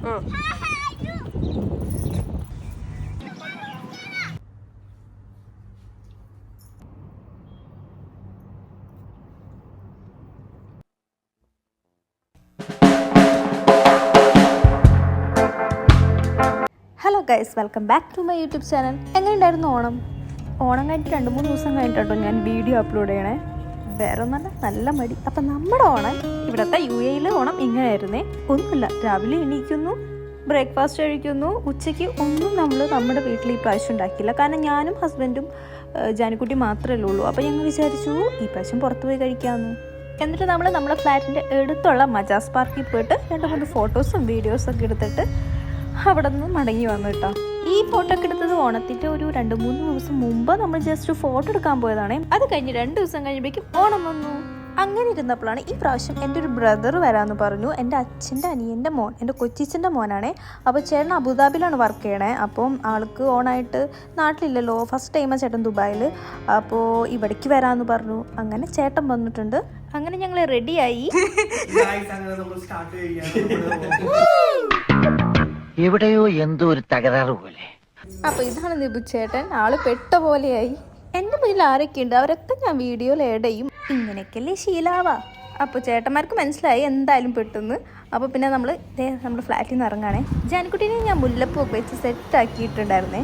Hello guys, welcome back to my YouTube channel. എങ്ങനെയുണ്ടായിരുന്നു ഓണം? ഓണം കഴിഞ്ഞിട്ട് 2-3 ദിവസം കഴിഞ്ഞിട്ടോ ഞാൻ വീഡിയോ അപ്ലോഡ് ചെയ്യണേ. വേറെ ഒന്നല്ല, നല്ല മടി. അപ്പം നമ്മുടെ ഓണം, ഇവിടുത്തെ UAE ഓണം ഇങ്ങനെയായിരുന്നേ. ഒന്നുമില്ല, രാവിലെ എണീക്കുന്നു, ബ്രേക്ക്ഫാസ്റ്റ് കഴിക്കുന്നു, ഉച്ചയ്ക്ക് ഒന്നും നമ്മൾ നമ്മുടെ വീട്ടിൽ ഈ പ്രാവശ്യം ഉണ്ടാക്കിയില്ല. കാരണം ഞാനും ഹസ്ബൻഡും ജാനിക്കുട്ടി മാത്രമേ ഉള്ളൂ. അപ്പോൾ ഞങ്ങൾ വിചാരിച്ചു ഈ പ്രാവശ്യം പുറത്ത് പോയി കഴിക്കാമെന്ന്. എന്നിട്ട് നമ്മൾ നമ്മുടെ ഫ്ലാറ്റിൻ്റെ അടുത്തുള്ള മജാസ് പാർക്കിൽ പോയിട്ട് 2-3 ഫോട്ടോസും വീഡിയോസൊക്കെ എടുത്തിട്ട് അവിടെ നിന്ന് മടങ്ങി വന്നു കേട്ടോ. ഈ ഫോട്ടോ ഒക്കെ എടുത്തത് ഓണത്തിൻ്റെ ഒരു 2-3 ദിവസം മുമ്പ് നമ്മൾ ജസ്റ്റ് ഫോട്ടോ എടുക്കാൻ പോയതാണ്. അത് കഴിഞ്ഞ് 2 ദിവസം കഴിയുമ്പോഴേക്കും ഓണം വന്നു. അങ്ങനെ ഇരുന്നപ്പോഴാണ് ഈ പ്രാവശ്യം എൻ്റെ ഒരു ബ്രദർ വരാമെന്ന് പറഞ്ഞു. എൻ്റെ അച്ഛൻ്റെ അനിയൻ്റെ മോൻ, എൻ്റെ കൊച്ചിച്ചൻ്റെ മോനാണേ. അപ്പോൾ ചേട്ടൻ അബുദാബിയിലാണ് വർക്ക് ചെയ്യണേ. അപ്പം ആൾക്ക് ഓണായിട്ട് നാട്ടിലില്ലല്ലോ, ഫസ്റ്റ് ടൈമാണ് ചേട്ടൻ ദുബായിൽ. അപ്പോൾ ഇവിടേക്ക് വരാമെന്ന് പറഞ്ഞു. അങ്ങനെ ചേട്ടൻ വന്നിട്ടുണ്ട്. അങ്ങനെ ഞങ്ങൾ റെഡിയായി. എവിടെയോ എന്തോ ഒരു തകരാറ് പോലെ. അപ്പൊ ഇതാണ് നിബു ചേട്ടൻ. ആള് പെട്ട പോലെയായി. എൻ്റെ മുന്നിൽ ആരൊക്കെ ഉണ്ട് അവരൊക്കെ ഞാൻ വീഡിയോയിൽ ആഡ് ചെയ്യും. ഇങ്ങനെയൊക്കെയല്ലേ ശീലാവാ. അപ്പോൾ ചേട്ടന്മാർക്ക് മനസ്സിലായി എന്തായാലും പെട്ടെന്ന്. അപ്പോൾ പിന്നെ നമ്മൾ ഫ്ലാറ്റിൽ നിന്ന് ഇറങ്ങാണേ. ജാനിക്കുട്ടീനെ ഞാൻ മുല്ലപ്പൂ ഒക്കെ വെച്ച് സെറ്റാക്കിയിട്ടുണ്ടായിരുന്നേ.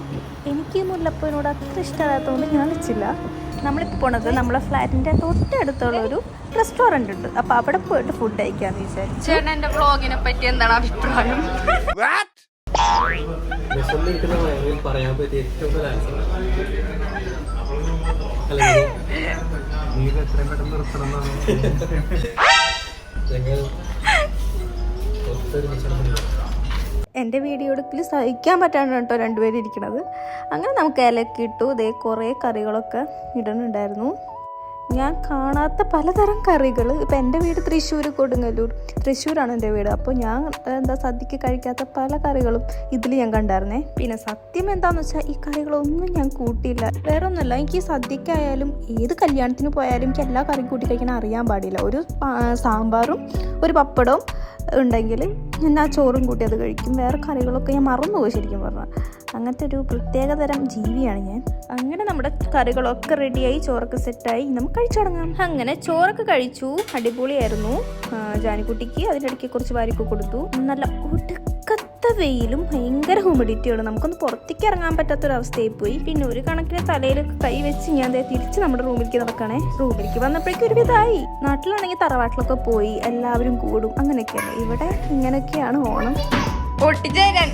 എനിക്ക് മുല്ലപ്പൂവിനോട് അത്ര ഇഷ്ടമാകാത്തതുകൊണ്ട് ഞാൻ വെച്ചില്ല. നമ്മളിപ്പോൾ പോണത് നമ്മളെ ഫ്ലാറ്റിൻ്റെ തൊട്ടടുത്തുള്ള ഒരു റെസ്റ്റോറൻറ്റ് ഉണ്ട്. അപ്പോൾ അവിടെ പോയിട്ട് ഫുഡ് കഴിക്കാമെന്ന് വിചാരിച്ചു. ചേട്ടൻ എൻ്റെ വ്ളോഗിനെ പറ്റി എന്താണ് അഭിപ്രായം? പറയാൻ പറ്റിയ ഏറ്റവും എൻ്റെ വീഡിയോ എടുക്കൽ സഹിക്കാൻ പറ്റാണ്ട് കേട്ടോ രണ്ടുപേരും ഇരിക്കണത്. അങ്ങനെ നമുക്ക് ഇലക്കി ഇട്ടു. ഇതേ കുറേ കറികളൊക്കെ ഇടുന്നുണ്ടായിരുന്നു. ഞാൻ കാണാത്ത പലതരം കറികൾ. ഇപ്പം എൻ്റെ വീട് തൃശ്ശൂർ, കൊടുങ്ങല്ലൂർ. തൃശ്ശൂരാണ് എൻ്റെ വീട്. അപ്പോൾ ഞാൻ സദ്യക്ക് കഴിക്കാത്ത പല കറികളും ഇതിൽ ഞാൻ കണ്ടായിരുന്നേ. പിന്നെ സത്യം എന്താണെന്ന് വെച്ചാൽ ഈ കറികളൊന്നും ഞാൻ കൂട്ടിയില്ല. വേറെ ഒന്നുമല്ല, എനിക്ക് സദ്യക്കായാലും ഏത് കല്യാണത്തിന് പോയാലും എനിക്ക് എല്ലാ കറിയും കൂട്ടി കഴിക്കാൻ അറിയാൻ പാടില്ല. ഒരു സാമ്പാറും ഒരു പപ്പടവും ഉണ്ടെങ്കിൽ ഞാൻ ആ ചോറും കൂട്ടി അത് കഴിക്കും. വേറെ കറികളൊക്കെ ഞാൻ മറന്നുപോയി ശരിക്കും പറഞ്ഞാൽ. അങ്ങനത്തെ ഒരു പ്രത്യേകതരം ജീവിയാണ് ഞാൻ. അങ്ങനെ നമ്മുടെ കറികളൊക്കെ റെഡിയായി, ചോറൊക്കെ സെറ്റായി, നമുക്ക് കഴിച്ചു തുടങ്ങാം. അങ്ങനെ ചോറൊക്കെ കഴിച്ചു. അടിപൊളിയായിരുന്നു. ജാനിക്കുട്ടിക്ക് അതിനിടയ്ക്ക് കുറച്ച് വാരിക്ക് കൊടുത്തു. നല്ല ഒടുക്കത്ത വെയിലും ഭയങ്കര ഹ്യൂമിഡിറ്റിയാണ്. നമുക്കൊന്ന് പുറത്തേക്ക് ഇറങ്ങാൻ പറ്റാത്തൊരവസ്ഥയായി പോയി. പിന്നെ ഒരു കണക്കിന് തലയിലൊക്കെ കൈ വെച്ച് ഞാൻ തിരിച്ച് നമ്മുടെ റൂമിലേക്ക് നടക്കണേ. റൂമിലേക്ക് വന്നപ്പോഴേക്കും ഒരു വിധമായി. നാട്ടിലാണെങ്കിൽ തറവാട്ടിലൊക്കെ പോയി എല്ലാവരും കൂടും, അങ്ങനെയൊക്കെയാണ്. ഇവിടെ ഇങ്ങനെയൊക്കെയാണ് ഓണം. പൊട്ടിച്ചേരാൻ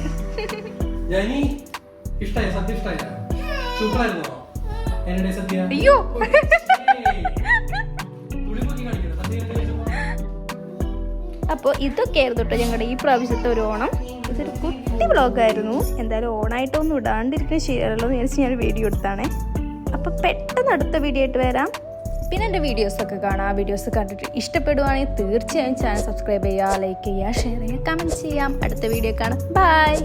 അയ്യോ. അപ്പോൾ ഇതൊക്കെയായിരുന്നു കേട്ടോ ഞങ്ങളുടെ ഈ പ്രാവശ്യത്തെ ഒരു ഓണം. ഇതൊരു കുട്ടി വ്ളോഗായിരുന്നു. എന്തായാലും ഓണായിട്ടൊന്നും ഇടാണ്ടിരിക്കുന്ന ശരിയല്ലോ എന്ന് വിചാരിച്ച് ഞാൻ വീഡിയോ എടുത്താണേ. അപ്പോൾ പെട്ടെന്ന് അടുത്ത വീഡിയോ ആയിട്ട് വരാം. പിന്നെ എൻ്റെ വീഡിയോസൊക്കെ കാണാം. ആ വീഡിയോസ് കണ്ടിട്ട് ഇഷ്ടപ്പെടുവാണെങ്കിൽ തീർച്ചയായും ചാനൽ സബ്സ്ക്രൈബ് ചെയ്യുക, ലൈക്ക് ചെയ്യുക, ഷെയർ ചെയ്യുക, കമൻറ്റ് ചെയ്യാം. അടുത്ത വീഡിയോ കാണാം. ബൈ.